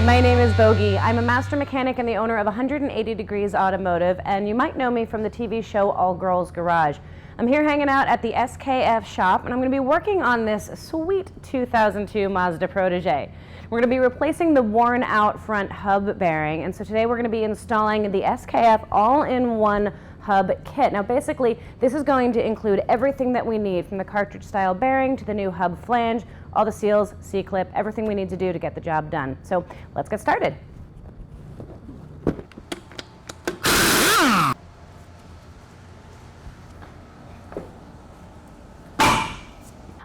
Hi, my name is Bogi. I'm a master mechanic and the owner of 180 Degrees Automotive, and you might know me from the TV show All Girls Garage. I'm here hanging out at the SKF shop, and I'm going to be working on this sweet 2002 Mazda Protegé. We're going to be replacing the worn out front hub bearing, and so today we're going to be installing the SKF all-in-one hub kit. Now basically this is going to include everything that we need, from the cartridge style bearing to the new hub flange, all the seals, C-clip, everything we need to do to get the job done. So let's get started.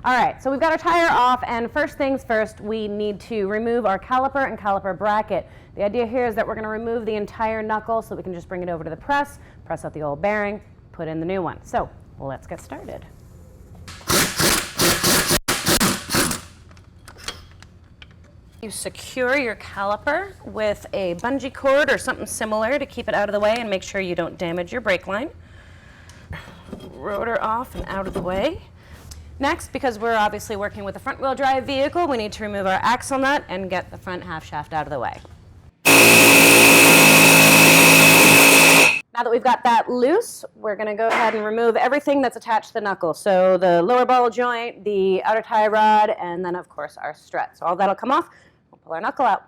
All right, so we've got our tire off, and first things first, we need to remove our caliper and caliper bracket. The idea here is that we're going to remove the entire knuckle so we can just bring it over to the press out the old bearing, put in the new one. So let's get started. You secure your caliper with a bungee cord or something similar to keep it out of the way and make sure you don't damage your brake line. Rotor off and out of the way. Next, because we're obviously working with a front-wheel drive vehicle, we need to remove our axle nut and get the front half shaft out of the way. Now that we've got that loose, we're going to go ahead and remove everything that's attached to the knuckle. So the lower ball joint, the outer tie rod, and then of course our strut. So all that'll come off. We'll pull our knuckle out.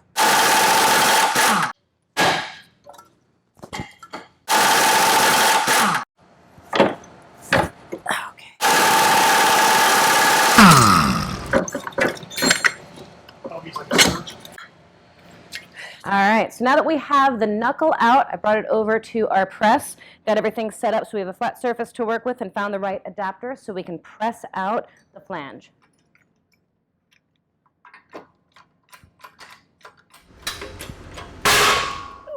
All right, so now that we have the knuckle out, I brought it over to our press, got everything set up so we have a flat surface to work with, and found the right adapter so we can press out the flange.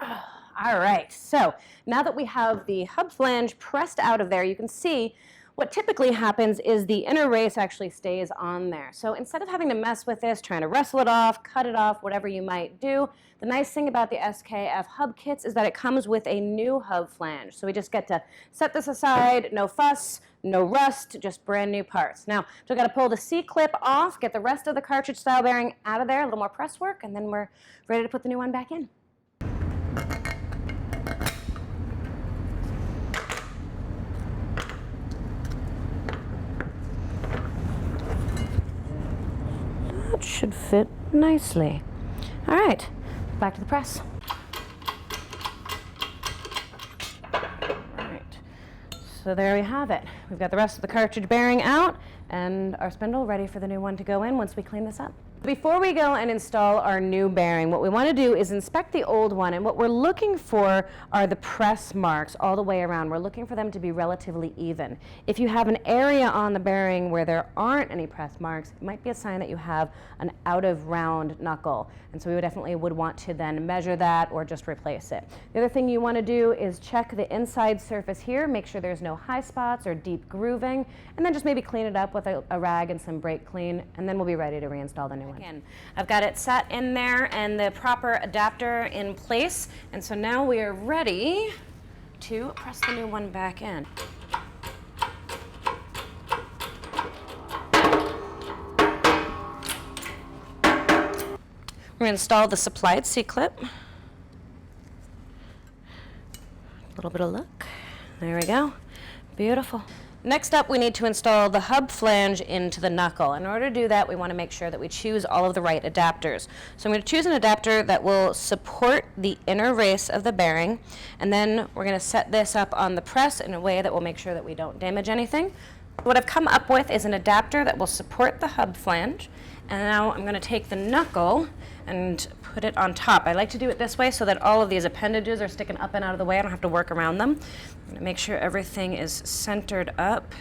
All right, so now that we have the hub flange pressed out of there, you can see what typically happens is the inner race actually stays on there. So instead of having to mess with this, trying to wrestle it off, cut it off, whatever you might do, the nice thing about the SKF hub kits is that it comes with a new hub flange. So we just get to set this aside, no fuss, no rust, just brand new parts. Now, so we've got to pull the C-clip off, get the rest of the cartridge style bearing out of there, a little more press work, and then we're ready to put the new one back in. That should fit nicely. All right, back to the press. All right, so there we have it. We've got the rest of the cartridge bearing out and our spindle ready for the new one to go in once we clean this up. Before we go and install our new bearing, what we want to do is inspect the old one, and what we're looking for are the press marks all the way around. We're looking for them to be relatively even. If you have an area on the bearing where there aren't any press marks, it might be a sign that you have an out of round knuckle, and so we definitely would want to then measure that or just replace it. The other thing you want to do is check the inside surface here, make sure there's no high spots or deep grooving, and then just maybe clean it up with a rag and some brake clean, and then we'll be ready to reinstall the new one. Again, I've got it set in there and the proper adapter in place, and so now we are ready to press the new one back in. We're going to install the supplied C-clip. A little bit of luck. There we go. Beautiful. Next up, we need to install the hub flange into the knuckle. In order to do that, we want to make sure that we choose all of the right adapters. So I'm going to choose an adapter that will support the inner race of the bearing, and then we're going to set this up on the press in a way that will make sure that we don't damage anything. What I've come up with is an adapter that will support the hub flange, and now I'm going to take the knuckle and put it on top. I like to do it this way so that all of these appendages are sticking up and out of the way. I don't have to work around them. I'm going to make sure everything is centered up.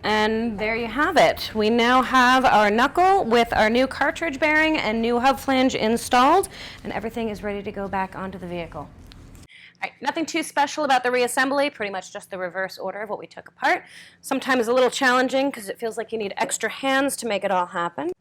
And there you have it. We now have our knuckle with our new cartridge bearing and new hub flange installed, and everything is ready to go back onto the vehicle. All right, nothing too special about the reassembly, pretty much just the reverse order of what we took apart. Sometimes a little challenging because it feels like you need extra hands to make it all happen.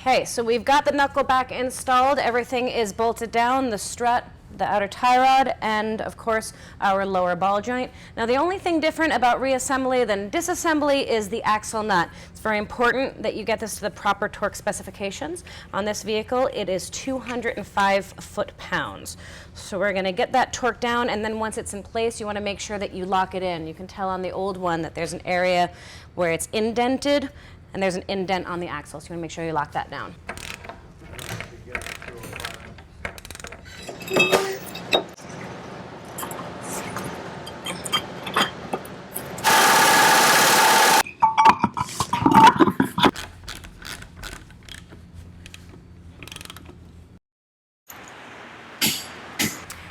Okay, so we've got the knuckle back installed. Everything is bolted down, the strut, the outer tie rod, and of course our lower ball joint. Now the only thing different about reassembly than disassembly is the axle nut. It's very important that you get this to the proper torque specifications. On this vehicle it is 205 foot-pounds. So we're going to get that torque down, and then once it's in place you want to make sure that you lock it in. You can tell on the old one that there's an area where it's indented and there's an indent on the axle, so you want to make sure you lock that down.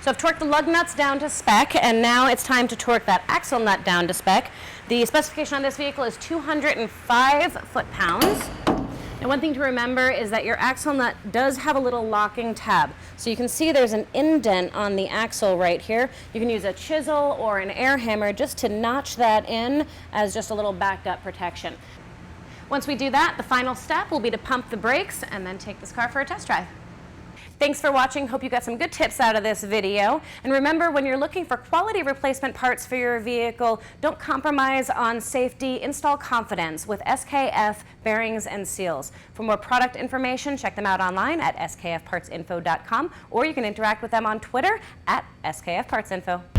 So I've torqued the lug nuts down to spec, and now it's time to torque that axle nut down to spec. The specification on this vehicle is 205 foot-pounds. And one thing to remember is that your axle nut does have a little locking tab. So you can see there's an indent on the axle right here. You can use a chisel or an air hammer just to notch that in as just a little backup protection. Once we do that, the final step will be to pump the brakes and then take this car for a test drive. Thanks for watching. Hope you got some good tips out of this video. And remember, when you're looking for quality replacement parts for your vehicle, don't compromise on safety. Install confidence with SKF bearings and seals. For more product information, check them out online at skfpartsinfo.com, or you can interact with them on Twitter at skfpartsinfo.